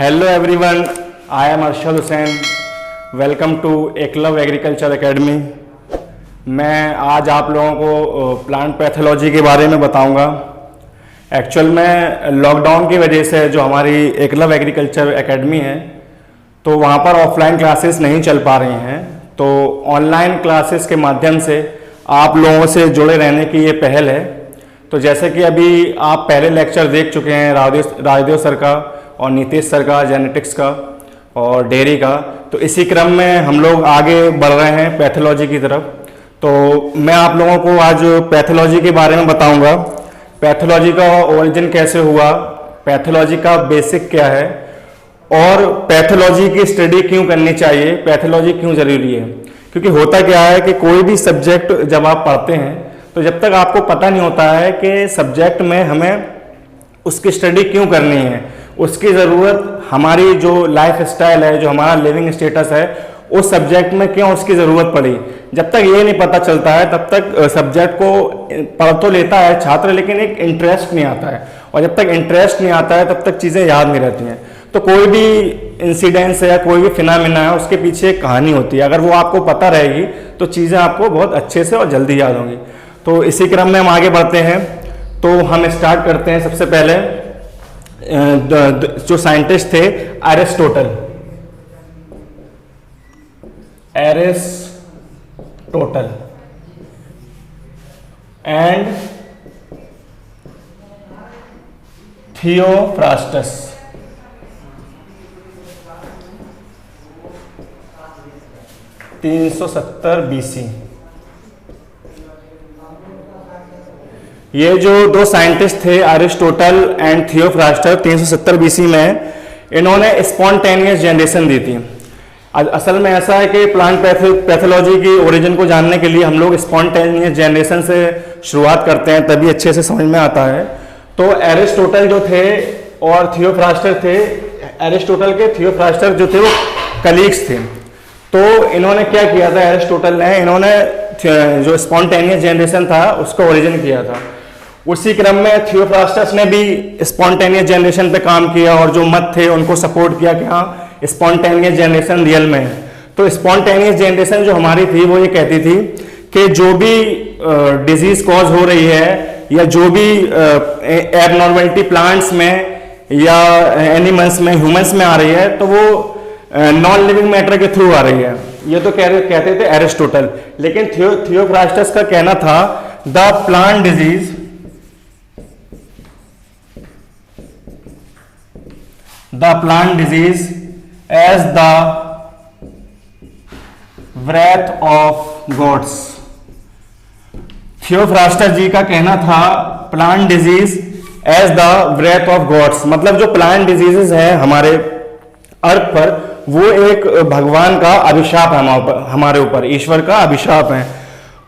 Hello everyone, I am Arshad Hussain. Welcome to Eklav agriculture academy. मैं आज आप लोगों को प्लांट पैथोलॉजी के बारे में बताऊंगा। एक्चुअल में लॉकडाउन की वजह से जो हमारी एकलव एग्रीकल्चर एकेडमी है तो वहाँ पर ऑफलाइन क्लासेस नहीं चल पा रही हैं, तो ऑनलाइन क्लासेस के माध्यम से आप लोगों से जुड़े रहने की ये पहल है। तो जैसे कि अभी आप पहले लेक्चर देख चुके हैं राजदेव सर का और नीतीश सर का जेनेटिक्स का और डेयरी का, तो इसी क्रम में हम लोग आगे बढ़ रहे हैं पैथोलॉजी की तरफ। तो मैं आप लोगों को आज पैथोलॉजी के बारे में बताऊंगा। पैथोलॉजी का ओरिजिन कैसे हुआ, पैथोलॉजी का बेसिक क्या है और पैथोलॉजी की स्टडी क्यों करनी चाहिए, पैथोलॉजी क्यों ज़रूरी है। क्योंकि होता क्या है कि कोई भी सब्जेक्ट जब आप पढ़ते हैं तो जब तक आपको पता नहीं होता है कि सब्जेक्ट में हमें उसकी स्टडी क्यों करनी है, उसकी ज़रूरत हमारी जो लाइफ स्टाइल है, जो हमारा लिविंग स्टेटस है, उस सब्जेक्ट में क्यों उसकी ज़रूरत पड़ी, जब तक ये नहीं पता चलता है तब तक सब्जेक्ट को पढ़ तो लेता है छात्र, लेकिन एक इंटरेस्ट नहीं आता है। और जब तक इंटरेस्ट नहीं आता है तब तक चीज़ें याद नहीं रहती हैं। तो कोई भी इंसिडेंस है या कोई भी फिनोमेना है, उसके पीछे एक कहानी होती है। अगर वो आपको पता रहेगी तो चीज़ें आपको बहुत अच्छे से और जल्दी याद होंगी। तो इसी क्रम में हम आगे बढ़ते हैं। तो हम स्टार्ट करते हैं। सबसे पहले जो साइंटिस्ट थे एरिस्टोटल एंड थियोफ्रास्टस। BC। ये जो दो साइंटिस्ट थे एरिस्टोटल एंड थियोफ्रास्टस 370 BC में, इन्होंने स्पॉन्टेनियस जनरेशन दी थी। असल में ऐसा है कि प्लांट पैथोलॉजी की ओरिजिन को जानने के लिए हम लोग स्पॉन्टेनियस जनरेशन से शुरुआत करते हैं, तभी अच्छे से समझ में आता है। तो एरिस्टोटल जो थे और थियोफ्रास्टस थे, एरिस्टोटल के थियोफ्रास्टस जो थे वो कलीग्स थे। तो इन्होंने क्या किया था, एरिस्टोटल ने इन्होंने जो स्पॉन्टेनियस जनरेशन था उसका ओरिजिन किया था। उसी क्रम में थियोफ्रास्टस ने भी स्पॉन्टेनियस जनरेशन पे काम किया और जो मत थे उनको सपोर्ट किया कि हाँ स्पॉन्टेनियस जनरेशन रियल में है। तो स्पॉन्टेनियस जनरेशन जो हमारी थी वो ये कहती थी कि जो भी डिजीज कॉज हो रही है या जो भी एबनॉर्मलिटी प्लांट्स में या एनिमल्स में, ह्यूमंस में आ रही है, तो वो नॉन लिविंग मैटर के थ्रू आ रही है। ये तो कहते थे एरिस्टोटल। लेकिन थियोफ्रास्टस का कहना था the plant disease as the breath of gods. Theophrastus ji का कहना था plant disease as the breath of gods, मतलब जो प्लांट डिजीजेस है हमारे अर्थ पर, वो एक भगवान का अभिशाप है हमारे ऊपर, ईश्वर का अभिशाप है।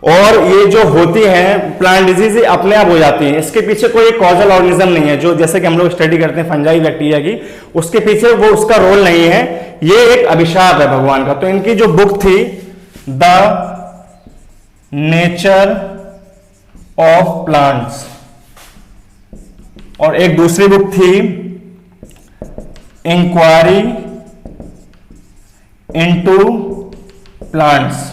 और ये जो होती हैं प्लांट डिजीज अपने आप हो जाती हैं, इसके पीछे कोई कॉजल ऑर्गेनिज्म नहीं है। जो जैसे कि हम लोग स्टडी करते हैं फंजाई बैक्टीरिया की, उसके पीछे वो उसका रोल नहीं है, ये एक अभिशाप है भगवान का। तो इनकी जो बुक थी द नेचर ऑफ प्लांट्स, और एक दूसरी बुक थी इंक्वायरी इनटू प्लांट्स।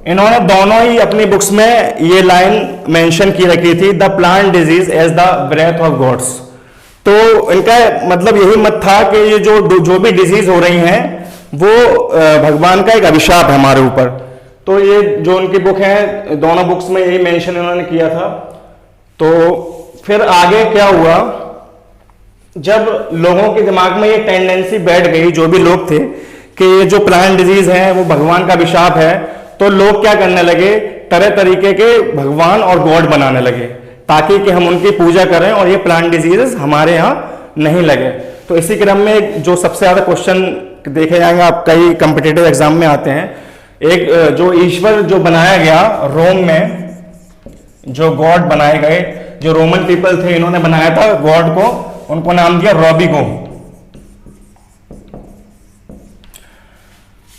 इन्होंने दोनों ही अपनी बुक्स में ये लाइन मेंशन की रखी थी, the plant disease as the breath of gods. तो इनका मतलब यही मत था कि ये जो भी डिजीज हो रही हैं वो भगवान का एक अभिशाप है हमारे ऊपर। तो ये जो उनकी बुक है, दोनों बुक्स में यही मेंशन इन्होंने किया था। तो फिर आगे क्या हुआ, जब लोगों के दिमाग में ये टेंडेंसी बैठ गई, जो भी लोग थे, कि ये जो प्लांट डिजीज है वो भगवान का अभिशाप है, तो लोग क्या करने लगे, तरह तरीके के भगवान और गॉड बनाने लगे ताकि कि हम उनकी पूजा करें और ये प्लांट डिजीजेस हमारे यहाँ नहीं लगे। तो इसी क्रम में जो सबसे ज्यादा क्वेश्चन देखे जाएंगे, आप कई कॉम्पिटिटिव एग्जाम में आते हैं, एक जो ईश्वर जो बनाया गया रोम में, जो गॉड बनाए गए, जो रोमन पीपल थे इन्होंने बनाया था गॉड को, उनको नाम दिया रॉबिगो।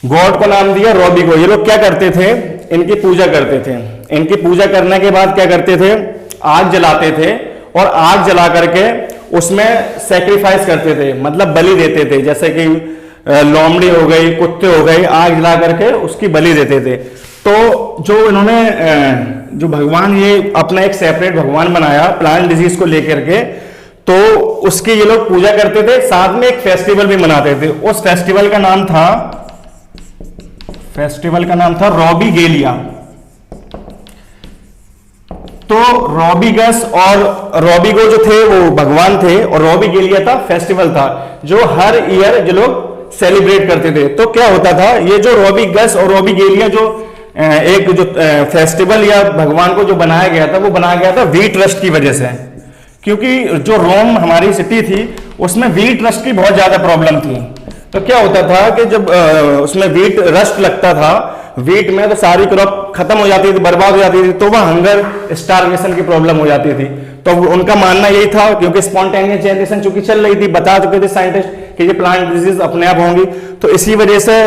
गॉड को नाम दिया रॉबिगो। ये लोग क्या करते थे, इनकी पूजा करते थे। इनकी पूजा करने के बाद क्या करते थे, आग जलाते थे और आग जला करके उसमें सेक्रीफाइस करते थे, मतलब बलि देते थे, जैसे कि लोमड़ी हो गई, कुत्ते हो गए, आग जला करके उसकी बलि देते थे। तो जो इन्होंने जो भगवान ये अपना एक सेपरेट भगवान बनाया प्लांट डिजीज को लेकर के, तो उसकी ये लोग पूजा करते थे, साथ में एक फेस्टिवल भी मनाते थे। उस फेस्टिवल का नाम था रॉबीगेलिया। तो रॉबीगस और रॉबीगो जो थे वो भगवान थे, और रॉबीगेलिया था फेस्टिवल था जो हर ईयर जो लोग सेलिब्रेट करते थे। तो क्या होता था, ये जो रॉबीगस और रॉबीगेलिया जो एक जो फेस्टिवल या भगवान को जो बनाया गया था, वो बनाया गया था व्हीट रस्ट की वजह से, क्योंकि जो रोम हमारी सिटी थी उसमें व्हीट रस्ट की बहुत ज्यादा प्रॉब्लम थी। तो क्या होता था कि जब उसमें व्हीट रस्ट लगता था व्हीट में, तो सारी क्रॉप खत्म हो जाती थी, बर्बाद हो जाती थी, तो वह हंगर स्टारवेशन की प्रॉब्लम हो जाती थी। तो उनका मानना यही था, क्योंकि स्पॉन्टेनियस जनरेशन चूंकि चल रही थी, बता चुके थे साइंटिस्ट कि ये प्लांट डिजीज अपने आप होंगी, तो इसी वजह से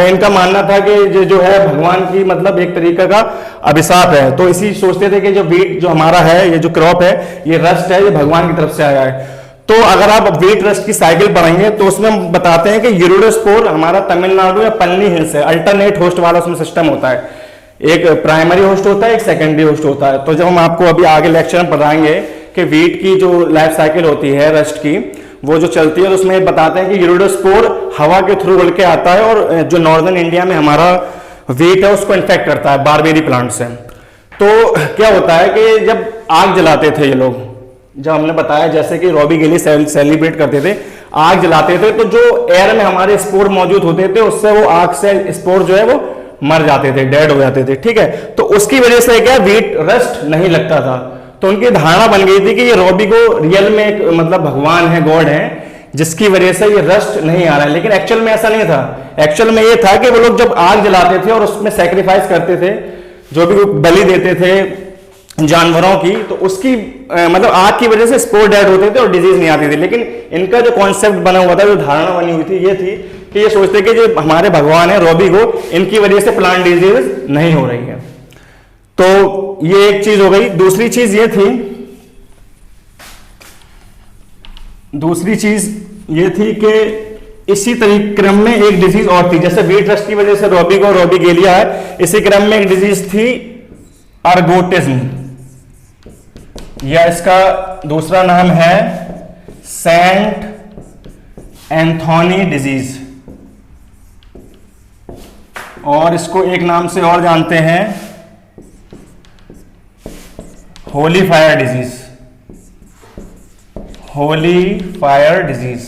इनका मानना था कि ये जो है भगवान की मतलब एक तरीके का अभिशाप है। तो इसी सोचते थे कि जो व्हीट जो हमारा है, ये जो क्रॉप है, ये रस्ट है, ये भगवान की तरफ से आया है। तो अगर आप व्हीट रस्ट की साइकिल पढ़ेंगे तो उसमें बताते हैं कि यूरोडोस्पोर हमारा तमिलनाडु या पन्नी हिल्स है, अल्टरनेट होस्ट वाला उसमें सिस्टम होता है। एक प्राइमरी होस्ट होता है, एक सेकेंडरी होस्ट होता है। तो जब हम आपको अभी आगे लेक्चर में पढ़ाएंगे कि व्हीट की जो लाइफ साइकिल होती है रस्ट की, वो जो चलती है, तो उसमें बताते हैं कि यूरोडोस्पोर हवा के थ्रू उड़ के आता है, और जो नॉर्दर्न इंडिया में हमारा व्हीट है उसको इन्फेक्ट करता है बारबेरी प्लांट से। तो क्या होता है कि जब आग जलाते थे ये लोग, जब हमने बताया जैसे कि रॉबीगेलिया सेलिब्रेट करते थे, आग जलाते थे, तो जो एयर में हमारे स्पोर मौजूद होते थे उससे वो आग से स्पोर जो है वो मर जाते थे, डेड हो जाते थे, ठीक है। तो उसकी वजह से क्या व्हीट रस्ट नहीं लगता था। तो उनकी धारणा बन गई थी कि ये रॉबीगो रियल में एक मतलब भगवान है, गॉड है, जिसकी वजह से ये रस्ट नहीं आ रहा है। लेकिन एक्चुअल में ऐसा नहीं था। एक्चुअल में ये था कि वो लोग जब आग जलाते थे और उसमें सेक्रीफाइस करते थे, जो भी बलि देते थे जानवरों की, तो उसकी मतलब आग की वजह से स्पोर डेड होते थे और डिजीज नहीं आती थी। लेकिन इनका जो कॉन्सेप्ट बना हुआ था, जो धारणा बनी हुई थी, ये थी कि ये सोचते कि जो हमारे भगवान है रॉबीगो, इनकी वजह से प्लांट डिजीज नहीं हो रही है। तो ये एक चीज हो गई। दूसरी चीज ये थी कि इसी तरीके क्रम में एक डिजीज और थी, जैसे व्हीट रस्ट की वजह से रॉबीगो रॉबीगेलिया है, इसी क्रम में एक डिजीज थी अर्गोटिज्म, या इसका दूसरा नाम है सेंट एंथोनी डिजीज, और इसको एक नाम से और जानते हैं Holi fire disease. Holi fire disease,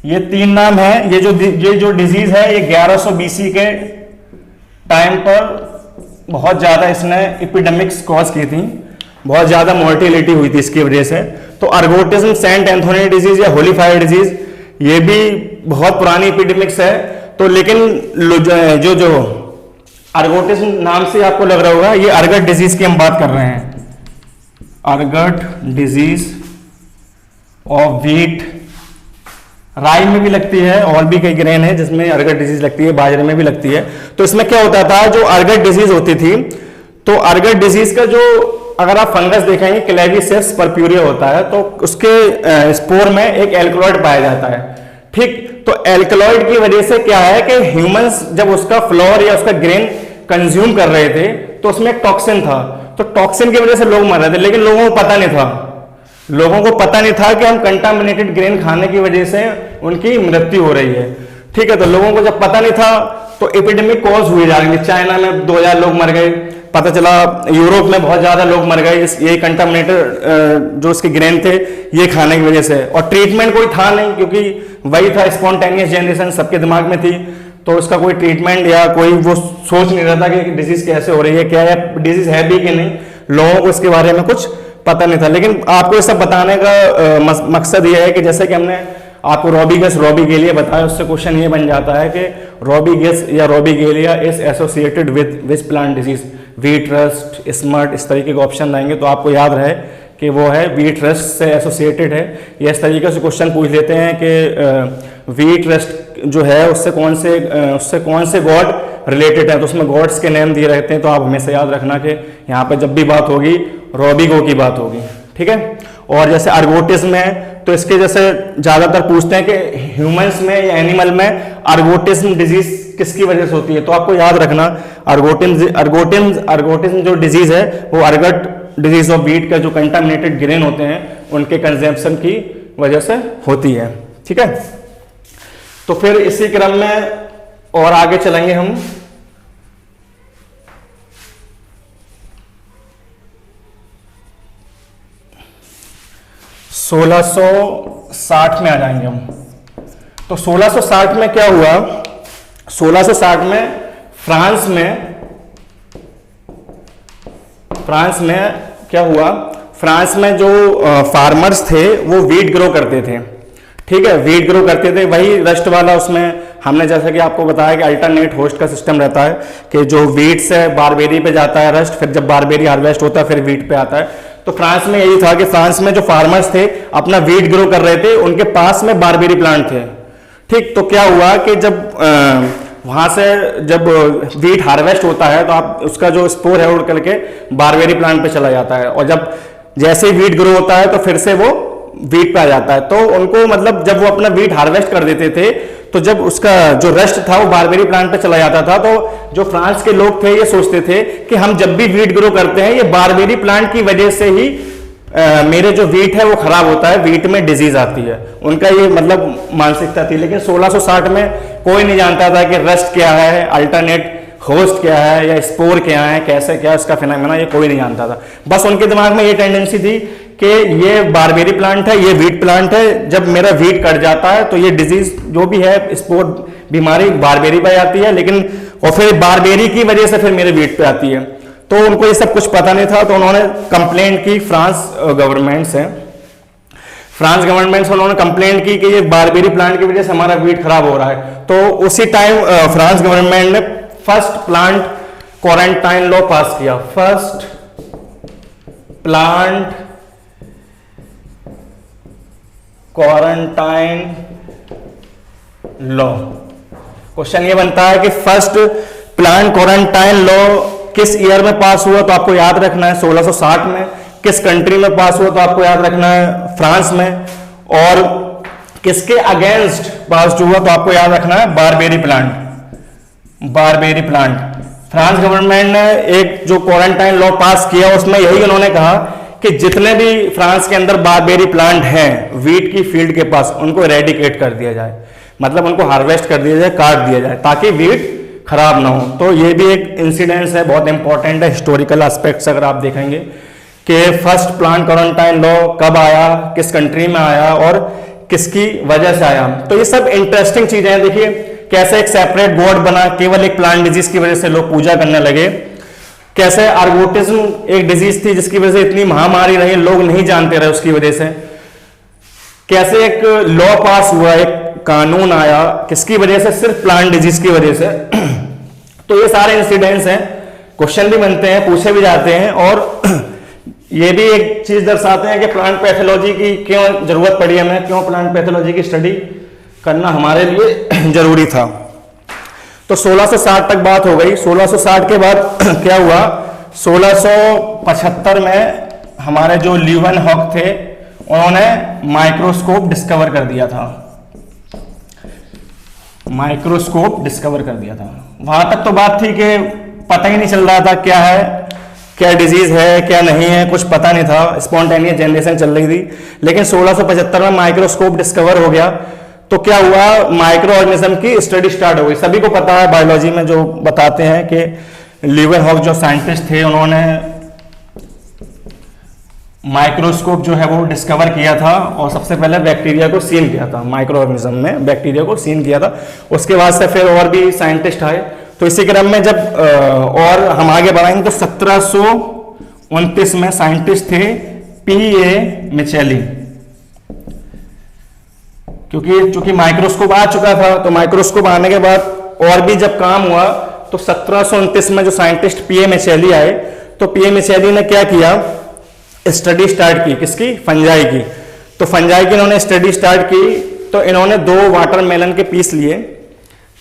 ये तीन नाम है। ये जो डिजीज है, ये 1100 BC के टाइम पर बहुत ज्यादा इसने एपिडेमिक्स कॉज की थी, बहुत ज्यादा मोर्टेलिटी हुई थी इसकी वजह से। तो अर्गोटिज्म, सेंट एंथोनी डिजीज या होली फायर डिजीज, ये भी बहुत पुरानी एपिडेमिक्स है। तो लेकिन जो अर्गोटिज्म नाम से आपको लग रहा होगा, ये अर्गट डिजीज की हम बात कर रहे हैं। अर्गट डिजीज ऑफ व्हीट, राई में भी लगती है, और भी कई ग्रेन है जिसमें अर्गट डिजीज लगती है, बाजरे में भी लगती है। तो इसमें क्या होता था, जो अर्गट डिजीज होती थी, तो अर्गट डिजीज का जो अगर आप फंगस देखेंगे क्लेविसेप्स पर्प्यूरिया होता है, तो उसके स्पोर में एक एल्कलॉइड पाया जाता है, ठीक। तो एल्कलॉइड की वजह से क्या है कि ह्यूमंस जब उसका फ्लोर या उसका ग्रेन कंज्यूम कर रहे थे, तो उसमें एक टॉक्सिन था। तो टॉक्सिन की वजह से लोग मर रहे थे, लेकिन लोगों को पता नहीं था। लोगों को पता नहीं था कि हम कंटामिनेटेड ग्रेन खाने की वजह से उनकी मृत्यु हो रही है, ठीक है। तो लोगों को जब पता नहीं था, तो एपिडेमिक कॉज हुई जा रही थी। चाइना में 2000 लोग मर गए, पता चला यूरोप में बहुत ज्यादा लोग मर गए, ये कंटामिनेटेड जो उसके ग्रेन थे ये खाने की वजह से। और ट्रीटमेंट कोई था नहीं, क्योंकि वही था स्पॉन्टेनियस जनरेशन सबके दिमाग में थी, तो उसका कोई ट्रीटमेंट या कोई वो सोच नहीं रहा था कि डिजीज कैसे हो रही है, क्या है डिजीज है भी कि नहीं, लोगों को इसके बारे में कुछ पता नहीं था। लेकिन आपको ये सब बताने का मकसद ये है कि जैसे कि हमने आपको रॉबीगस रॉबीगेलिया बताया, उससे क्वेश्चन ये बन जाता है कि रॉबीगस या Robigalia is associated with which plant disease, wheat rust, smut, इस तरीके के ऑप्शन आएंगे, तो आपको याद रहे कि वो है व्हीट रस्ट से एसोसिएटेड है। या इस तरीके से क्वेश्चन पूछ लेते हैं कि व्हीट रस्ट जो है उससे कौन से गॉड रिलेटेड है, तो उसमें गॉड्स के नेम दिए रहते हैं। तो आप हमेशा याद रखना कि यहाँ पे जब भी बात होगी रॉबीगो की बात होगी, ठीक है। और जैसे अर्गोटिज्म है तो इसके जैसे ज्यादातर पूछते हैं कि ह्यूमंस में या एनिमल में अर्गोटिज्म डिजीज किसकी वजह से होती है। तो आपको याद रखना अर्गोटिज्म जो डिजीज है वो अर्गट डिजीज ऑफ वीट का जो कंटामिनेटेड ग्रेन होते हैं उनके कंजम्पशन की वजह से होती है। ठीक है, तो फिर इसी क्रम में और आगे चलेंगे हम। सोलह 1660 में आ जाएंगे हम। तो 1660 में क्या हुआ, 1660 में फ्रांस में क्या हुआ, फ्रांस में जो फार्मर्स थे वो वीट ग्रो करते थे। ठीक है, वीट ग्रो करते थे, वही रस्ट वाला, उसमें हमने जैसा कि आपको बताया कि अल्टरनेट होस्ट का सिस्टम रहता है कि जो वीट से बारबेरी पे जाता है रस्ट, फिर जब बारबेरी हार्वेस्ट होता है फिर वीट पे आता है। तो फ्रांस में यही था कि फ्रांस में जो फार्मर्स थे अपना वीट ग्रो कर रहे थे, उनके पास में बारबेरी प्लांट थे। ठीक, तो क्या हुआ कि जब वहां से जब वीट हार्वेस्ट होता है तो आप उसका जो स्पोर है उड़ करके बारबेरी प्लांट पे चला जाता है, और जब जैसे ही वीट ग्रो होता है तो फिर से वो वीट पे आ जाता है। तो उनको मतलब जब वो अपना वीट हार्वेस्ट कर देते थे तो जब उसका जो रस्ट था वो बारबेरी प्लांट पे चला जाता था, तो जो फ्रांस के लोग थे ये सोचते थे कि हम जब भी वीट ग्रो करते हैं ये बारबेरी प्लांट की वजह से ही मेरे जो वीट है वो खराब होता है, वीट में डिजीज आती है। उनका ये मतलब मानसिकता थी। लेकिन 1660 में कोई नहीं जानता था कि रस्ट क्या है, अल्टरनेट होस्ट क्या है, या स्पोर क्या है, कैसे क्या इसका फिनोमेना, ये कोई नहीं जानता था। बस उनके दिमाग में ये टेंडेंसी थी कि ये बारबेरी प्लांट है, ये वीट प्लांट है, जब मेरा वीट कट जाता है तो ये डिजीज जो भी है, स्पोर बीमारी बारबेरी पे आती है, लेकिन और फिर बारबेरी की वजह से फिर मेरे वीट पे आती है। तो उनको ये सब कुछ पता नहीं था, तो उन्होंने कंप्लेंट की फ्रांस गवर्नमेंट से। फ्रांस गवर्नमेंट से उन्होंने कंप्लेंट की कि ये बारबेरी प्लांट की वजह से हमारा वीट खराब हो रहा है। तो उसी टाइम फ्रांस गवर्नमेंट ने first plant quarantine law pass किया। First plant quarantine law. Question ये बनता है कि फर्स्ट प्लांट क्वारंटाइन लॉ किस ईयर में पास हुआ, तो आपको याद रखना है 1660 में। किस कंट्री में पास हुआ, तो आपको याद रखना है फ्रांस में। और किसके अगेंस्ट पास हुआ, तो आपको याद रखना है barberry plant. Barberry plant, France government ने एक जो क्वारंटाइन लॉ पास किया उसमें यही उन्होंने कहा कि जितने भी फ्रांस के अंदर बारबेरी प्लांट हैं वीट की फील्ड के पास, उनको एरेडिकेट कर दिया जाए, मतलब उनको हार्वेस्ट कर दिया जाए, काट दिया जाए, ताकि वीट खराब ना हो। तो ये भी एक इंसिडेंस है, बहुत इंपॉर्टेंट है, हिस्टोरिकल एस्पेक्ट्स अगर आप देखेंगे कि फर्स्ट प्लांट क्वारंटाइन लॉ कब आया, किस कंट्री में आया और किसकी वजह से आया। तो ये सब इंटरेस्टिंग चीजें हैं। देखिए कैसे एक सेपरेट गॉड बना केवल एक प्लांट डिजीज की वजह से लोग पूजा करने लगे। कैसे अर्गोटिज्म एक डिजीज थी जिसकी वजह से इतनी महामारी रही, लोग नहीं जानते रहे उसकी वजह से। कैसे एक लॉ पास हुआ, एक कानून आया, किसकी वजह से, सिर्फ प्लांट डिजीज की वजह से। तो ये सारे इंसिडेंट्स हैं, क्वेश्चन भी बनते हैं, पूछे भी जाते हैं, और ये भी एक चीज दर्शाते हैं कि प्लांट पैथोलॉजी की क्यों जरूरत पड़ी हमें, क्यों प्लांट पैथोलॉजी की स्टडी करना हमारे लिए जरूरी था। तो 1660 तक बात हो गई। 1660 के बाद क्या हुआ, 1675 में हमारे जो ल्यूवेनहॉक थे उन्होंने माइक्रोस्कोप डिस्कवर कर दिया था। माइक्रोस्कोप डिस्कवर कर दिया था। वहां तक तो बात थी कि पता ही नहीं चल रहा था क्या है, क्या डिजीज है, क्या नहीं है, कुछ पता नहीं था, स्पॉन्टेनियस जनरेशन चल रही थी। लेकिन 1675 में माइक्रोस्कोप डिस्कवर हो गया तो क्या हुआ, माइक्रो ऑर्गेनिज्म की स्टडी स्टार्ट हो गई। सभी को पता है बायोलॉजी में जो बताते हैं कि ल्यूवेनहॉक जो साइंटिस्ट थे उन्होंने माइक्रोस्कोप जो है वो डिस्कवर किया था और सबसे पहले बैक्टीरिया को सीन किया था। माइक्रो ऑर्गेनिज्म में बैक्टीरिया को सीन किया था। उसके बाद से फिर और भी साइंटिस्ट आए। तो इसी क्रम में जब और हम आगे बढ़ाएंगे तो 1729 में साइंटिस्ट थे P.A. मिचेली। क्योंकि माइक्रोस्कोप आ चुका था, तो माइक्रोस्कोप आने के बाद और भी जब काम हुआ तो 1729 में जो साइंटिस्ट P.A. मिचेली आए, तो P.A. मिचेली ने क्या किया, स्टडी स्टार्ट की, किसकी, फंजाई की। तो फंजाई की इन्होंने स्टडी स्टार्ट की। तो इन्होंने 2 वाटरमेलन के पीस लिए,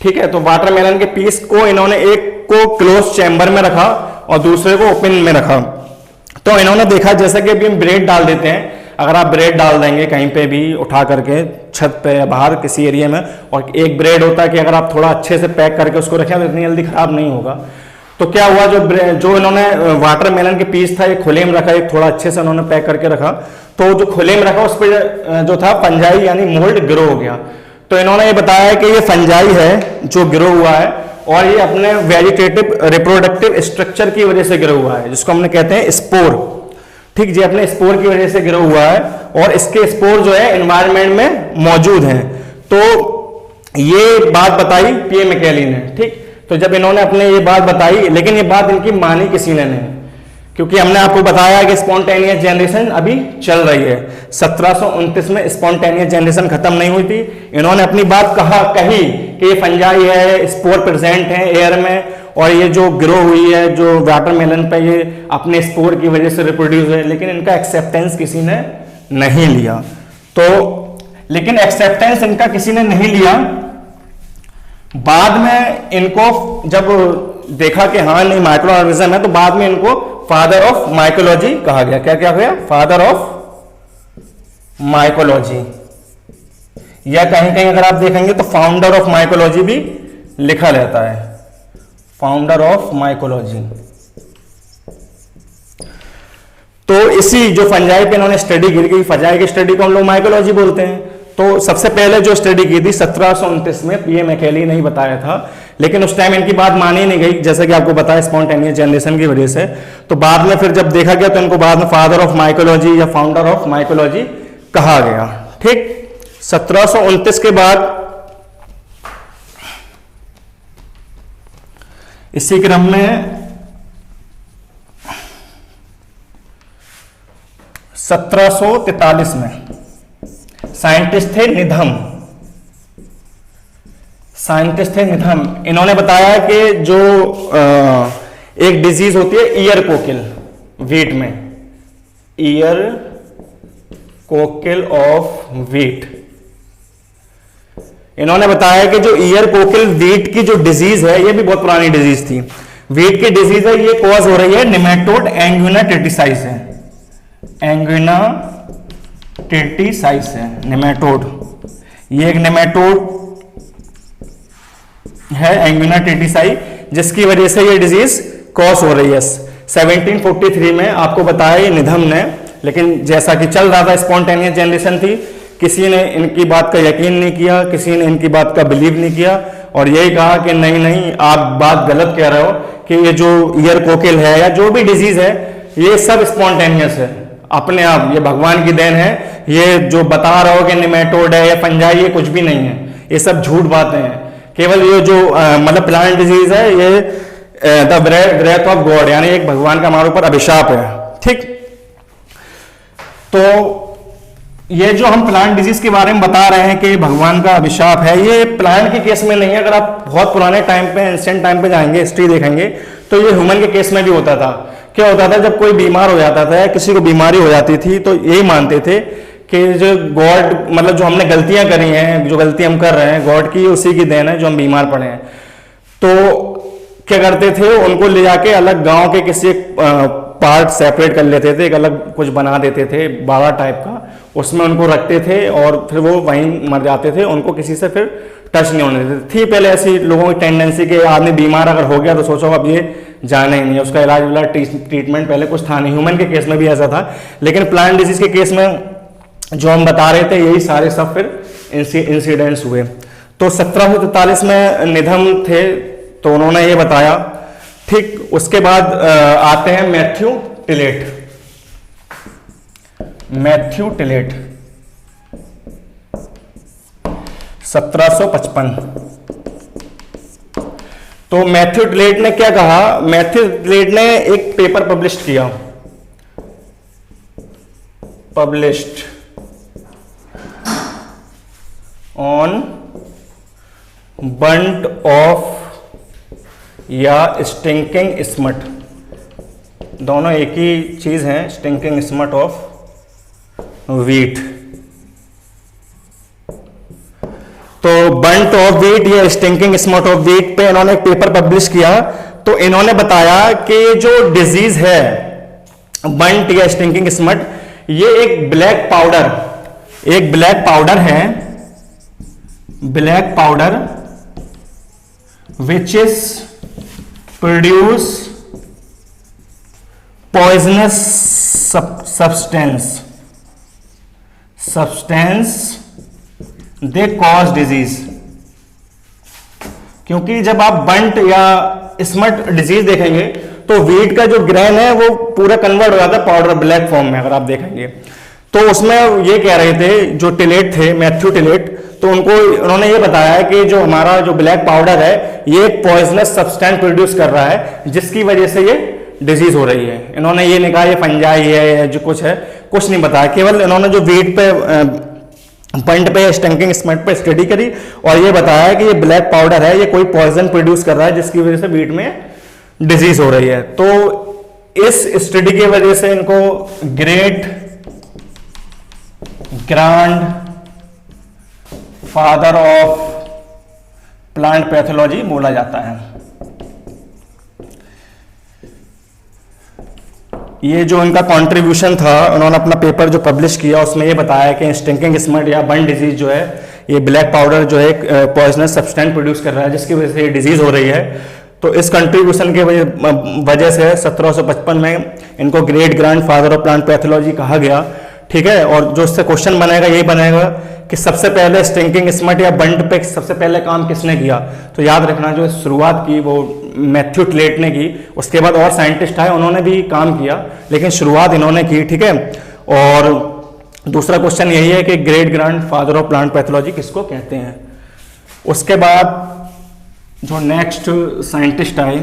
ठीक है। तो वाटरमेलन के पीस को इन्होंने एक को क्लोज चैम्बर में रखा और दूसरे को ओपन में रखा। तो इन्होंने देखा जैसे कि अभी हम ब्रेड डाल देते हैं, अगर आप ब्रेड डाल देंगे कहीं पे भी उठा करके छत पे या बाहर किसी एरिया में, और एक ब्रेड होता है कि अगर आप थोड़ा अच्छे से पैक करके उसको रखें तो इतनी जल्दी खराब नहीं होगा। तो क्या हुआ, जो इन्होंने वाटरमेलन के पीस था ये खुले में रखा, एक थोड़ा अच्छे से उन्होंने पैक करके रखा, तो जो खुले में रखा उस पर जो था फंजाई यानी मोल्ड ग्रो हो गया। तो इन्होंने ये बताया कि ये फंजाई है जो ग्रो हुआ है, और ये अपने वेजिटेटिव रिप्रोडक्टिव स्ट्रक्चर की वजह से ग्रो हुआ है, जिसको हमने कहते हैं स्पोर। ठीक जी, अपने स्पोर की वजह से ग्रो हुआ है, और इसके स्पोर जो है एनवायरनमेंट में मौजूद हैं। तो ये बात बताई पीए मैकेली ने। ठीक, तो जब इन्होंने अपने ये बात बताई, लेकिन ये बात इनकी मानी किसी ने नहीं, क्योंकि हमने आपको बताया कि स्पॉन्टेनियस जनरेशन अभी चल रही है। 1729 में स्पॉन्टेनियस जनरेशन खत्म नहीं हुई थी। इन्होंने अपनी बात कही कि ये फंजाई है, स्पोर प्रेजेंट है एयर में, और ये जो ग्रो हुई है जो वाटरमेलन पे ये अपने स्पोर की वजह से रिप्रोड्यूस है, लेकिन इनका एक्सेप्टेंस किसी ने नहीं लिया। तो लेकिन एक्सेप्टेंस इनका किसी ने नहीं लिया। बाद में इनको जब देखा कि हाँ नहीं माइक्रो ऑर्गेनिज्म है, तो बाद में इनको फादर ऑफ माइकोलॉजी कहा गया। क्या क्या गया? फादर ऑफ माइकोलॉजी, या कहीं कहीं अगर आप देखेंगे तो फाउंडर ऑफ माइकोलॉजी भी लिखा रहता है, फाउंडर ऑफ माइकोलॉजी। तो इसी जो फंजाई पे इन्होंने स्टडी की, फंजाई की स्टडी को हम लोग माइकोलॉजी बोलते हैं। तो सबसे पहले जो स्टडी की थी 1729 में पीए मैकेली ने ही बताया था, लेकिन उस टाइम इनकी बात मानी नहीं गई, जैसे कि आपको बताया स्पॉन्टेनियस जनरेशन की वजह से। तो बाद में फिर जब देखा गया तो इनको बाद में फादर ऑफ माइकोलॉजी या फाउंडर ऑफ माइकोलॉजी कहा गया। ठीक, 1729 के बाद इसी क्रम में 1743 में साइंटिस्ट थे निधम, साइंटिस्ट थे निधम। इन्होंने बताया कि जो एक डिजीज होती है ईयर कोकिल वीट में, ईयर कोकिल ऑफ वीट। इन्होंने बताया कि जो ईयर कोकिल वीट की जो डिजीज है, ये भी बहुत पुरानी डिजीज थी, वीट की डिजीज है, ये कॉज हो रही है निमेटोड एंगुइना टेटिसाइस है, एंगुइना टेटिसाइस है निमेटोड। ये एक निमेटोड है एंगुइना टेटिसाई, जिसकी वजह से ये डिजीज कॉज हो रही है। 1743 में आपको बताया ये निधम ने, लेकिन जैसा कि चल रहा था स्पॉन्टेनियस जनरेशन थी, किसी ने इनकी बात का यकीन नहीं किया, किसी ने इनकी बात का बिलीव नहीं किया, और यही कहा कि नहीं नहीं आप बात गलत कह रहे हो, कि ये जो ईयर कोकिल है या जो भी डिजीज है ये सब स्पॉन्टेनियस है, अपने आप, ये भगवान की देन है। ये जो बता रहे हो कि निमेटोड है या फंजाई, ये कुछ भी नहीं है, ये सब झूठ बातें हैं। केवल ये जो मतलब प्लांट डिजीज है, ये द ब्रेथ ऑफ गॉड, यानी एक भगवान का हमारे ऊपर अभिशाप है। ठीक, तो ये जो हम प्लांट डिजीज के बारे में बता रहे हैं कि भगवान का अभिशाप है, ये प्लांट के केस में नहीं है। अगर आप बहुत पुराने टाइम पे, एंशिएंट टाइम पे जाएंगे, हिस्ट्री देखेंगे, तो ये ह्यूमन के केस में भी होता था। क्या होता था, जब कोई बीमार हो जाता था, किसी को बीमारी हो जाती थी, तो यही मानते थे कि जो गॉड, मतलब जो हमने गलतियां करी हैं, जो गलती हम कर रहे हैं, गॉड की उसी की देन है जो हम बीमार पड़े हैं। तो क्या करते थे, उनको ले जाके अलग गांव के किसी पार्ट सेपरेट कर लेते थे, एक अलग कुछ बना देते थे बाड़ा टाइप का, उसमें उनको रखते थे और फिर वो वहीं मर जाते थे, उनको किसी से फिर टच नहीं होने देते थी। पहले ऐसी लोगों की टेंडेंसी कि आदमी बीमार अगर हो गया तो सोचो अब ये जाना ही नहीं है, उसका इलाज वाला ट्रीटमेंट पहले कुछ था नहीं। ह्यूमन के केस में भी ऐसा था, लेकिन प्लांट डिजीज के केस में जो हम बता रहे थे, यही सारे सब फिर इंसिडेंट्स हुए। तो 1743 में निधम थे, तो उन्होंने ये बताया। ठीक, उसके बाद आते हैं मैथ्यू टिलेट। मैथ्यू टिलेट 1755। तो मैथ्यू टिलेट ने क्या कहा, मैथ्यू टिलेट ने एक पेपर पब्लिश किया, पब्लिश्ड ऑन बंट ऑफ या स्टिंकिंग स्मट, दोनों एक ही चीज है, स्टिंकिंग स्मट ऑफ वीट। तो बंट ऑफ वीट या स्टिंकिंग स्मट ऑफ वीट पे इन्होंने एक पेपर पब्लिश किया। तो इन्होंने बताया कि जो डिजीज है बंट या स्टिंकिंग स्मट, ये एक ब्लैक पाउडर है, black powder which is produce poisonous substance they cause disease. क्योंकि जब आप बंट या स्मट डिजीज देखेंगे तो वीट का जो ग्रेन है वो पूरा कन्वर्ट हो जाता है पाउडर ब्लैक फॉर्म में, अगर आप देखेंगे तो उसमें ये कह रहे थे जो टिलेट थे, मैथ्यू टिलेट, तो उन्होंने ये बताया कि जो हमारा जो ब्लैक पाउडर है ये एक पॉइजनस सब्सटेंस प्रोड्यूस कर रहा है जिसकी वजह से ये डिजीज हो रही है। इन्होंने ये नहीं कहा ये फंजाई है जो कुछ है, कुछ नहीं बताया, केवल इन्होंने जो वीट पे बंट पे स्टंकिंग स्मट पे स्टडी करी और ये बताया कि ये ब्लैक पाउडर है, ये कोई पॉइजन प्रोड्यूस कर रहा है जिसकी वजह से वीट में डिजीज हो रही है। तो इस स्टडी की वजह से इनको great grand father of plant pathology बोला जाता है। ये जो इनका कंट्रीब्यूशन था, उन्होंने अपना पेपर जो पब्लिश किया उसमें ये बताया कि स्टिंकिंग स्मट या बर्न डिजीज जो है ये ब्लैक पाउडर जो है पॉइजनस सब्सटेंस प्रोड्यूस कर रहा है जिसकी वजह से ये डिजीज हो रही है। तो इस कंट्रीब्यूशन के वजह से 1755 में इनको great grand father of plant pathology कहा गया, ठीक है। और जो इससे क्वेश्चन बनेगा यही बनेगा कि सबसे पहले स्टिंकिंग स्मट या बंट पे सबसे पहले काम किसने किया, तो याद रखना जो शुरुआत की वो मैथ्यू टिलेट ने की, उसके बाद और साइंटिस्ट आए उन्होंने भी काम किया लेकिन शुरुआत इन्होंने की, ठीक है। और दूसरा क्वेश्चन यही है कि great grand father of plant pathology किसको कहते हैं। उसके बाद जो नेक्स्ट साइंटिस्ट आए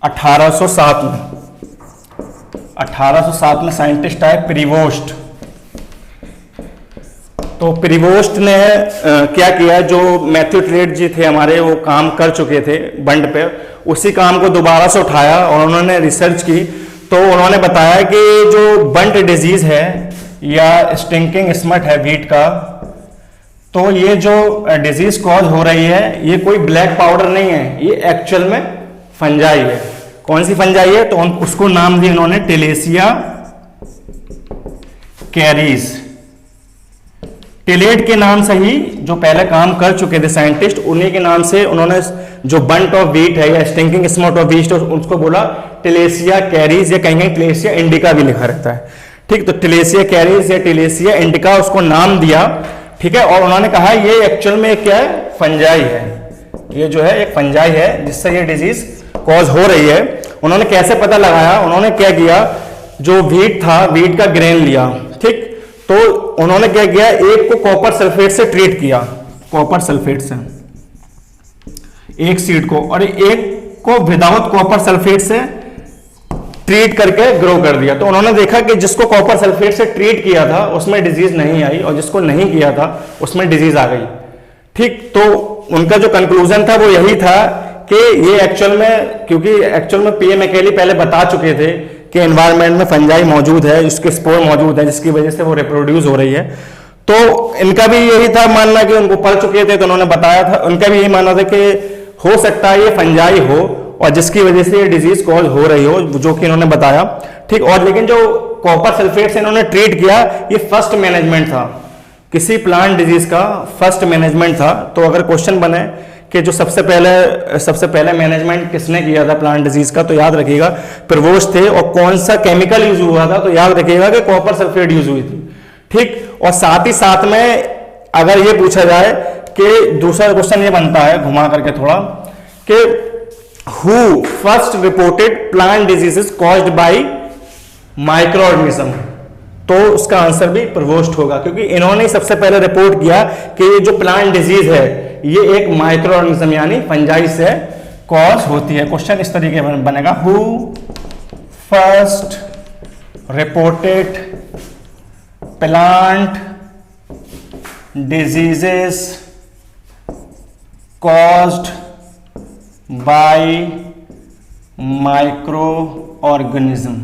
1807 में साइंटिस्ट आए प्रीवोस्ट। तो प्रीवोस्ट ने क्या किया, जो मैथ्यू टिलेट जी थे हमारे वो काम कर चुके थे बंड पे, उसी काम को दोबारा से उठाया और उन्होंने रिसर्च की। तो उन्होंने बताया कि जो बंट डिजीज है या स्टिंकिंग स्मट है वीट का, तो ये जो डिजीज कॉज हो रही है ये कोई ब्लैक पाउडर नहीं है, ये एक्चुअल में फंजाई है। कौन सी फंजाई है, तो उसको नाम दिया इन्होंने टिलेसिया कैरीज। टिलेट के नाम से ही जो पहले काम कर चुके थे साइंटिस्ट, उन्हीं के नाम से उन्होंने जो बंट ऑफ वीट है या स्टिंकिंग स्मट ऑफ वीट उसको बोला टिलेसिया कैरीज, या कहीं टिलेसिया इंडिका भी लिखा रहता है, ठीक। तो टिलेसिया कैरीज या टिलेसिया इंडिका उसको नाम दिया, ठीक है। और उन्होंने कहा ये एक्चुअल में क्या है, फंजाई है, ये जो है एक फंजाई है जिससे ये डिजीज कॉज हो रही है। उन्होंने कैसे पता लगाया, उन्होंने क्या किया, जो वीट था वीट का ग्रेन लिया, ठीक। तो उन्होंने क्या किया, एक को कॉपर सल्फेट से ट्रीट किया, कॉपर सल्फेट से एक सीड को, और एक को विदाउट कॉपर सल्फेट से ट्रीट करके ग्रो कर दिया। तो उन्होंने देखा कि जिसको कॉपर सल्फेट से ट्रीट किया था उसमें डिजीज नहीं आई और जिसको नहीं किया था उसमें डिजीज आ गई, ठीक। तो उनका जो कंक्लूजन था वो यही था कि ये एक्चुअल में, क्योंकि एक्चुअल में पीएम मैकेली पहले बता चुके थे कि एनवायरनमेंट में फंजाई मौजूद है, इसके स्पोर मौजूद है जिसकी वजह से वो रिप्रोड्यूस हो रही है। तो इनका भी यही था मानना कि उनको पढ़ चुके थे तो उन्होंने बताया था, उनका भी यही मानना था कि हो सकता है ये फंजाई हो और जिसकी वजह से ये डिजीज कॉज हो रही हो, जो कि इन्होंने बताया, ठीक। और लेकिन जो कॉपर सल्फेट से इन्होंने ट्रीट किया ये फर्स्ट मैनेजमेंट था, किसी प्लांट डिजीज का फर्स्ट मैनेजमेंट था। तो अगर क्वेश्चन बने कि जो सबसे पहले मैनेजमेंट किसने किया था प्लांट डिजीज का, तो याद रखिएगा प्रीवोस्ट थे। और कौन सा केमिकल यूज हुआ था, तो याद रखिएगा कि कॉपर सल्फेट यूज हुई थी, ठीक। और साथ ही साथ में अगर ये पूछा जाए कि दूसरा क्वेश्चन ये बनता है घुमा करके थोड़ा कि who first reported plant diseases caused by micro organism, तो उसका आंसर भी प्रीवोस्ट होगा क्योंकि इन्होंने सबसे पहले रिपोर्ट किया कि ये जो प्लांट डिजीज है ये एक माइक्रो ऑर्गेनिज्म यानी फंजाई से कॉज होती है। क्वेश्चन इस तरीके में बनेगा, who first reported plant diseases caused by micro organism.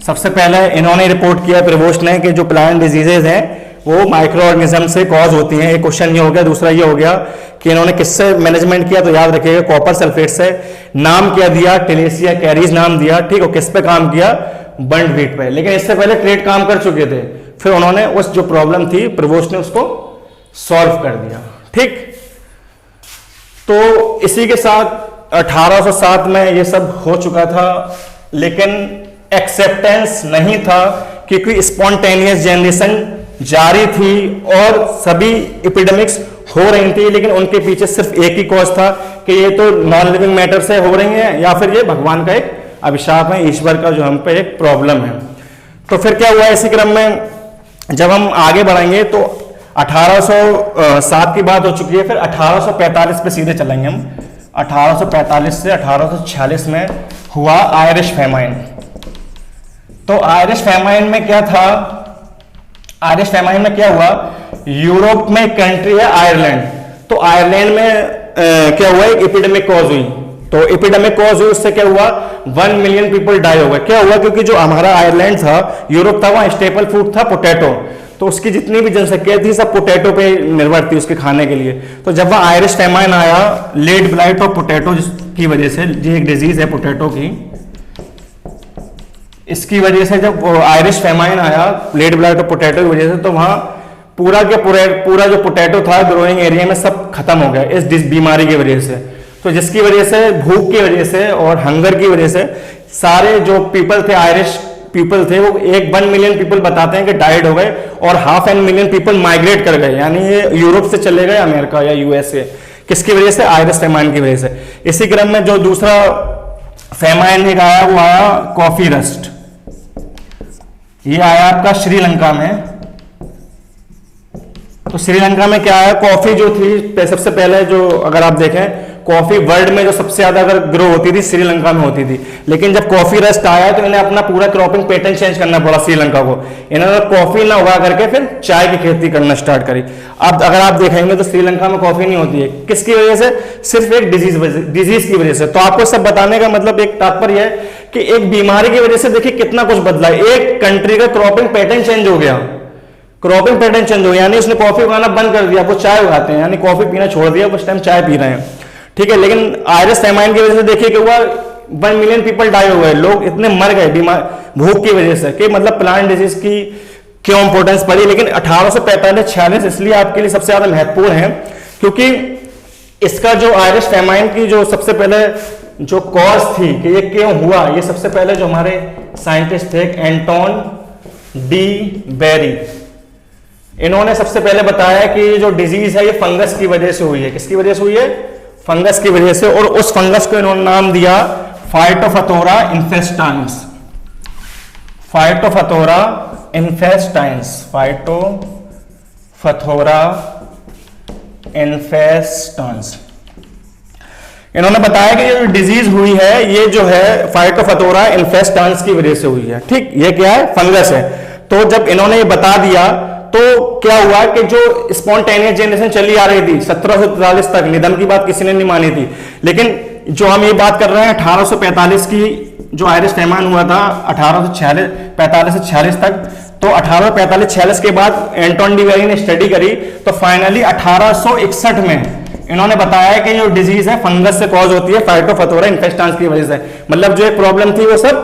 सबसे पहले इन्होंने रिपोर्ट किया प्रीवोस्ट ने कि जो प्लांट डिजीजेज हैं वो माइक्रो ऑर्गेनिज्म से कॉज होती हैं। एक क्वेश्चन ये हो गया। दूसरा ये हो गया कि इन्होंने किससे मैनेजमेंट किया, तो याद रखिएगा कॉपर सल्फेट से। नाम क्या दिया, टेलेसिया कैरीज नाम दिया, ठीक है। किस पे काम किया, बर्न्ड व्हीट पे। लेकिन इससे पहले ट्रेड काम कर चुके थे, फिर उन्होंने उस जो प्रॉब्लम थी प्रोवोस्ट ने उसको सॉल्व कर दिया, ठीक। तो इसी के साथ 1807 में ये सब हो चुका था, लेकिन एक्सेप्टेंस नहीं था क्योंकि स्पॉन्टेनियस जनरेशन जारी थी और सभी एपिडेमिक्स हो रही थी। लेकिन उनके पीछे सिर्फ एक ही कॉज था कि ये तो नॉन लिविंग मैटर से हो रही हैं या फिर ये भगवान का एक अभिशाप है, ईश्वर का जो हम पे एक प्रॉब्लम है। तो फिर क्या हुआ, इसी क्रम में जब हम आगे बढ़ेंगे तो 1807 की बात हो चुकी है, फिर 1845 पे सीधे चलेंगे हम। 1845 से 1846 में हुआ आयरिश फैमाइन। तो आयरिश फैमाइन में क्या था, आयरिश फैमाइन में क्या हुआ, यूरोप में कंट्री है आयरलैंड, तो आयरलैंड में क्या हुआ, एक एपिडेमिक कॉज हुई। तो एपिडेमिक कॉज हुई, उससे क्या हुआ, 1 मिलियन पीपल डाई हो गए। क्या हुआ, क्योंकि जो हमारा आयरलैंड था, यूरोप था, वहां स्टेपल फूड था पोटैटो, तो उसकी जितनी भी जनसंख्या थी सब पोटैटो पे निर्भर थी उसके खाने के लिए। तो जब वहां आयरिश फैमाइन आया, लेट ब्लाइट ऑफ पोटैटो की वजह से, ये एक डिजीज है पोटैटो की, इसकी वजह से जब आयरिश फैमाइन आया लेट ब्लाइट ऑफ पोटैटो की वजह से, तो वहां पूरा के पूरा जो पोटैटो था ग्रोइंग एरिया में सब खत्म हो गया इस बीमारी की वजह से। तो जिसकी वजह से, भूख की वजह से और हंगर की वजह से सारे जो पीपल थे, आयरिश पीपल थे, वो 1 मिलियन पीपल बताते हैं कि डाइड हो गए और 500 मिलियन पीपल माइग्रेट कर गए, यानी ये यूरोप से चले गए अमेरिका या यूएसए। किसकी वजह से, आयरिश फैमाइन की वजह से। इसी क्रम में जो दूसरा फैमाइन एक आया, वो आया कॉफी रस्ट। ये आया आपका श्रीलंका में। तो श्रीलंका में क्या आया, कॉफी जो थी सबसे पहले, जो अगर आप देखें कॉफी वर्ल्ड में जो सबसे ज्यादा अगर ग्रो होती थी श्रीलंका में होती थी। लेकिन जब कॉफी रस्ट आया तो इन्हें अपना पूरा क्रॉपिंग पैटर्न चेंज करना पड़ा श्रीलंका को। इन्होंने कॉफी ना उगा करके फिर चाय की खेती करना स्टार्ट करी। अब अगर आप देखेंगे तो श्रीलंका में कॉफी नहीं होती है, किसकी वजह से, सिर्फ एक डिजीज की वजह से। तो आपको सब बताने का मतलब एक तात्पर्य है कि एक बीमारी की वजह से देखिए कितना कुछ बदला। एक कंट्री का क्रॉपिंग पैटर्न चेंज हो गया, क्रॉपिंग पैटर्न चेंज हो गया, यानी उसने कॉफी उगाना बंद कर दिया, वो चाय उगाते हैं, यानी कॉफी पीना छोड़ दिया, उस टाइम चाय पी रहे हैं, ठीक है। लेकिन आयरिश फैमाइन की वजह से देखिए कि हुआ, 1 मिलियन पीपल डाई हो गए, लोग इतने मर गए बीमार भूख की वजह से, कि मतलब प्लांट डिजीज की क्यों इंपॉर्टेंस पड़ी। लेकिन 1845-46 इसलिए आपके लिए सबसे ज्यादा महत्वपूर्ण है क्योंकि इसका जो आयरिश फैमाइन की जो सबसे पहले जो कॉज थी कि ये क्यों हुआ, ये सबसे पहले जो हमारे साइंटिस्ट थे एंटोन डी बेरी, इन्होंने सबसे पहले बताया कि ये जो डिजीज है ये फंगस की वजह से हुई है। किसकी वजह से हुई है, फंगस की वजह से। और उस फंगस को इन्होंने नाम दिया Phytophthora infestans. Phytophthora infestans, Phytophthora infestans. इन्होंने बताया कि ये जो डिजीज हुई है ये जो है फाइटोफथोरा इन्फेस्टांस की वजह से हुई है, ठीक। ये क्या है, फंगस है। तो जब इन्होंने ये बता दिया तो क्या हुआ कि जो स्पॉन्टेनियस जनरेशन चली आ रही थी 1743 तक, निधन की बात किसी ने नहीं मानी थी। लेकिन जो हम ये बात कर रहे हैं 1845 की, जो आयरिश फैमाइन हुआ था 1845 से 46 तक, तो 1845-46 के बाद एंटोन डी बेरी ने स्टडी करी तो फाइनली 1861 में इन्होंने बताया कि जो डिजीज है फंगस से कॉज होती है, फाइटोफथोरा इन्फेस्टांस की वजह से। मतलब जो एक प्रॉब्लम थी वो सब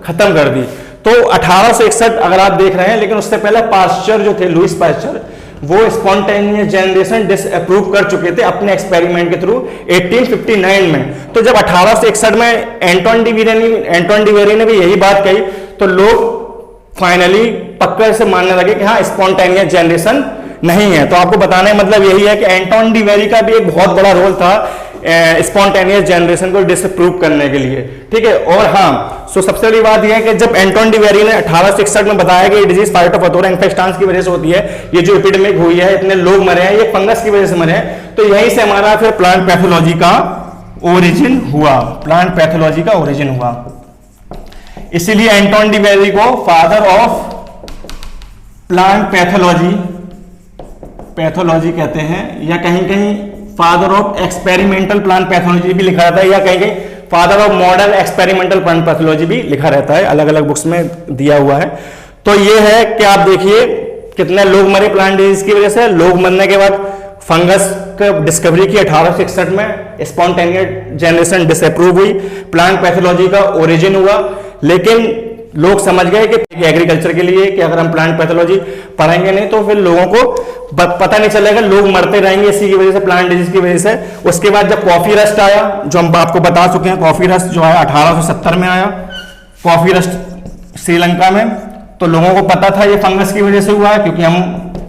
खत्म कर दी। तो 1861 अगर आप देख रहे हैं, लेकिन उससे पहले पास्चर जो थे, लुइस पास्चर, वो स्पॉन्टेनियस जनरेशन डिसअप्रूव कर चुके थे अपने एक्सपेरिमेंट के थ्रू 1859 में। तो जब 1861 में एंटोन डी बेरी ने भी यही बात कही तो लोग फाइनली पक्का से मानने लगे कि हाँ स्पॉन्टेनियस जनरेशन नहीं है। तो आपको बताने का मतलब यही है कि एंटोन डी बेरी का भी एक बहुत बड़ा रोल था स्पॉन्टेनियस जनरेशन को डिसअप्रूव करने के लिए, ठीक है। और हाँ, सो सबसे बड़ी बात यह है कि जब एंटोन डी बेरी ने 1861 में बताया कि ये डिजीज फाइटोफथोरा इन्फेस्टांस की वजह से होती है, ये जो एपिडेमिक हुई है, इतने लोग मरे हैं, ये फंगस की वजह से मरे हैं, तो यहीं से हमारा फिर प्लांट पैथोलॉजी का ओरिजिन हुआ, प्लांट पैथोलॉजी का ओरिजिन हुआ। इसीलिए एंटोन डी बेरी को फादर ऑफ प्लांट पैथोलॉजी कहते हैं, या कहीं कहीं father of experimental plant pathology भी लिखा रहता है, या कहीं कहीं father of modern experimental plant pathology भी लिखा रहता है, अलग अलग बुक्स में दिया हुआ है। तो ये है कि आप देखिए कितने लोग मरे प्लांट डिजीज की वजह से। लोग मरने के बाद फंगस का डिस्कवरी की 1861 में, स्पॉन्टेनियस जनरेशन डिसअप्रूव हुई, प्लांट पैथोलॉजी का ओरिजिन हुआ। लेकिन लोग समझ गए कि एग्रीकल्चर के लिए कि अगर हम प्लांट पैथोलॉजी पढ़ेंगे नहीं तो फिर लोगों को पता नहीं चलेगा, लोग मरते रहेंगे इसी की वजह से, प्लांट डिजीज की वजह से। उसके बाद जब कॉफी रस्ट आया, जो हम आपको बता चुके हैं, कॉफी रस्ट जो आया 1870 में आया, कॉफी रस्ट श्रीलंका में, तो लोगों को पता था ये फंगस की वजह से हुआ है, क्योंकि हम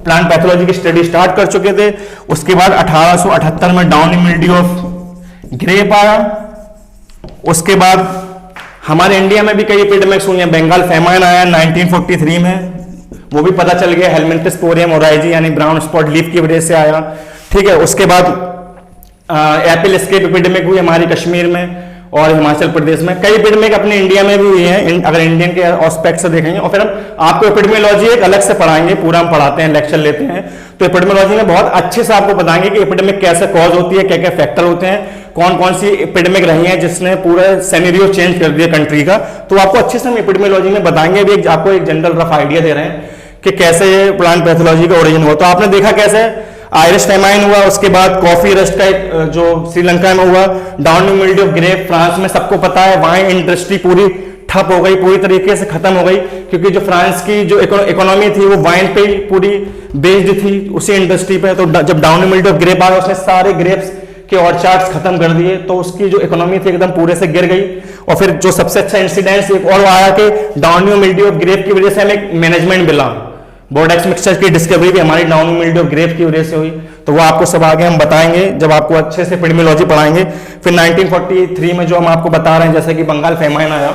प्लांट पैथोलॉजी की स्टडी स्टार्ट कर चुके थे। उसके बाद 1878 में डाउनी मिल्ड्यू ऑफ ग्रेप आया। उसके बाद हमारे इंडिया में भी कई एपिडेमिक्स हुई हैं। बंगाल फेमाइन आया 1943 में, वो भी पता चल गया हेलमिंथोस्पोरियम ओराइजी यानी ब्राउन स्पॉट लीफ की वजह से आया। ठीक है, उसके बाद एपिल स्केप एपिडेमिक हुई हमारी कश्मीर में और हिमाचल प्रदेश में। कई एपिडेमिक अपने इंडिया में भी हुई हैं अगर इंडियन के एस्पेक्ट से देखेंगे। और फिर हम आपको एपिडेमियोलॉजी एक अलग से पढ़ाएंगे, पूरा हम पढ़ाते हैं, लेक्चर लेते हैं, तो एपिडेमियोलॉजी में बहुत अच्छे से आपको बताएंगे कि एपिडेमिक कैसे कॉज होती है, क्या क्या फैक्टर होते हैं, कौन कौन सी एपिडेमिक रही है जिसने पूरा सिनेरियो चेंज कर दिया कंट्री का। तो आपको अच्छे से हम एपिडेमियोलॉजी में बताएंगे। अभी आपको एक जनरल रफ आइडिया दे रहे हैं कि कैसे प्लांट पैथोलॉजी का ओरिजिन हुआ। तो आपने देखा कैसे आयरिश फेमाइन हुआ, उसके बाद कॉफी रस्ट का एक जो श्रीलंका में हुआ, downy mildew of grape France में, सबको पता है वाइन इंडस्ट्री पूरी ठप हो गई, पूरी तरीके से खत्म हो गई, क्योंकि जो फ्रांस की जो इकोनॉमी थी वो वाइन पे पूरी बेस्ड थी, उसी इंडस्ट्री पे। तो जब डाउनी मिल्ड्यू ऑफ ग्रेप आया उसने सारे ग्रेप्स के ऑर्चार्ड्स खत्म कर दिए, तो उसकी जो इकोनॉमी थी एकदम पूरे से गिर गई। और फिर जो सबसे अच्छा इंसिडेंस एक और आया कि डाउनी मिल्ड्यू ऑफ ग्रेप की वजह से हमें एक मैनेजमेंट मिला, बोर्डेक्स मिक्सचर की डिस्कवरी भी हमारी डाउनी मिल्ड्यू ऑफ ग्रेप की वजह से हुई। तो वो आपको सब आगे हम बताएंगे जब आपको अच्छे से एपिडेमियोलॉजी पढ़ाएंगे। फिर 1943 में जो हम आपको बता रहे हैं, जैसे कि बंगाल फेमाइन आया,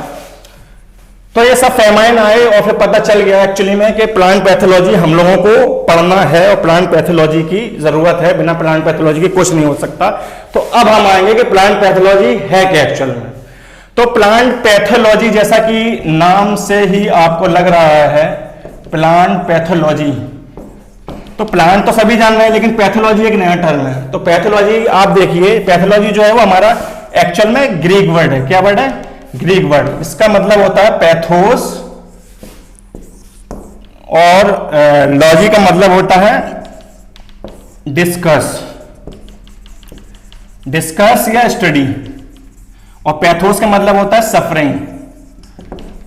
तो ये सब फेमाइन आए और फिर पता चल गया एक्चुअली में कि प्लांट पैथोलॉजी हम लोगों को पढ़ना है और प्लांट पैथोलॉजी की जरूरत है, बिना प्लांट पैथोलॉजी के कुछ नहीं हो सकता। तो अब हम आएंगे कि प्लांट पैथोलॉजी है क्या एक्चुअल में। तो प्लांट पैथोलॉजी जैसा कि नाम से ही आपको लग रहा है, प्लांट पैथोलॉजी, तो प्लांट तो सभी जान रहे हैं, लेकिन पैथोलॉजी एक नया टर्म है। तो पैथोलॉजी आप देखिए, पैथोलॉजी जो है वो हमारा एक्चुअल में ग्रीक वर्ड है। क्या वर्ड है? Greek word. इसका मतलब होता है पैथोस, और लॉजी का मतलब होता है डिस्कस, डिस्कस या स्टडी, और पैथोस का मतलब होता है सफरिंग।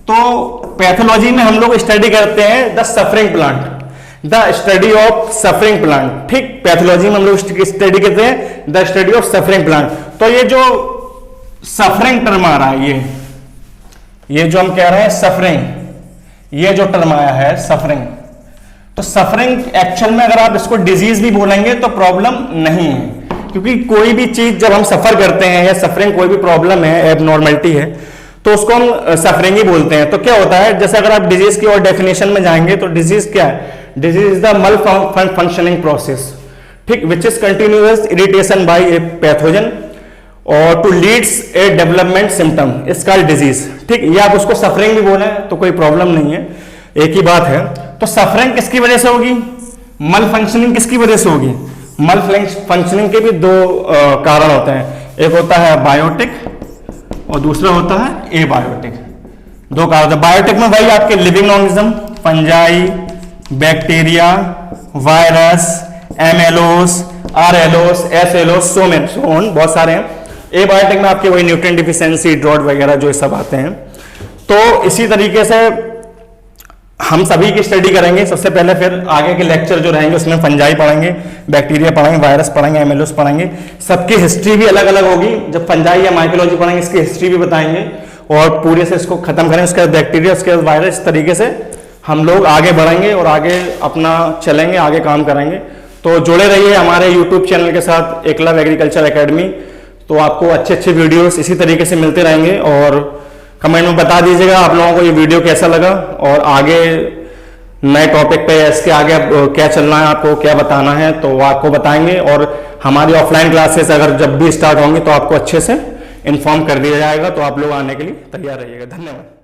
तो पैथोलॉजी में हम लोग स्टडी करते हैं the suffering plant, the study of suffering plant. ठीक, पैथोलॉजी में हम लोग स्टडी करते हैं the study of suffering plant. तो ये जो सफरिंग टर्म आ रहा है, ये जो हम कह रहे हैं सफरिंग, ये जो टर्म आया है सफरिंग, तो सफरिंग एक्चुअल में अगर आप इसको डिजीज भी बोलेंगे तो प्रॉब्लम नहीं है, क्योंकि कोई भी चीज जब हम सफर करते हैं या सफरिंग कोई भी प्रॉब्लम है, एबनॉर्मलिटी है, तो उसको हम सफरिंग ही बोलते हैं। तो क्या होता है, जैसे अगर आप डिजीज की और डेफिनेशन में जाएंगे तो डिजीज क्या है? Disease is the malfunctioning process, ठीक, which is continuous irritation by a pathogen और to leads a development symptom is called disease. ठीक, ये आप उसको सफरिंग भी बोले तो कोई प्रॉब्लम नहीं है, एक ही बात है। तो सफरिंग किसकी वजह से होगी? मल फंक्शनिंग किसकी वजह से होगी? मल फंक्शनिंग के भी दो कारण होते हैं, एक होता है बायोटिक और दूसरा होता है एबायोटिक। दो कारण होते हैं। बायोटिक में वही आपके living organism, fungi, bacteria, virus, MLOs, RLOs, SLOs, so on, बहुत सारे हैं। एबायोटिक में आपके वही न्यूट्रिएंट डिफिशिएंसी, ड्रॉट वगैरह जो सब आते हैं। तो इसी तरीके से हम सभी की स्टडी करेंगे सबसे पहले, फिर आगे के लेक्चर जो रहेंगे उसमें फंजाई पढ़ेंगे, बैक्टीरिया पढ़ेंगे, वायरस पढ़ेंगे, एमएलओस पढ़ेंगे। सबकी हिस्ट्री भी अलग अलग होगी। जब फंजाई या माइकोलॉजी पढ़ेंगे इसकी हिस्ट्री भी बताएंगे और पूरे से इसको खत्म करेंगे। उसके बाद बैक्टीरिया, उसके बाद वायरस, इस तरीके से हम लोग आगे बढ़ेंगे और आगे अपना चलेंगे, आगे काम करेंगे। तो जुड़े रहिए हमारे यूट्यूब चैनल के साथ, एकलव्य एग्रीकल्चर एकेडमी। तो आपको अच्छे अच्छे वीडियोस इसी तरीके से मिलते रहेंगे और कमेंट में बता दीजिएगा आप लोगों को ये वीडियो कैसा लगा और आगे नए टॉपिक पे इसके आगे क्या चलना है, आपको क्या बताना है, तो वो आपको बताएंगे। और हमारी ऑफलाइन क्लासेस अगर जब भी स्टार्ट होंगी तो आपको अच्छे से इन्फॉर्म कर दिया जाएगा। तो आप लोग आने के लिए तैयार रहिएगा। धन्यवाद।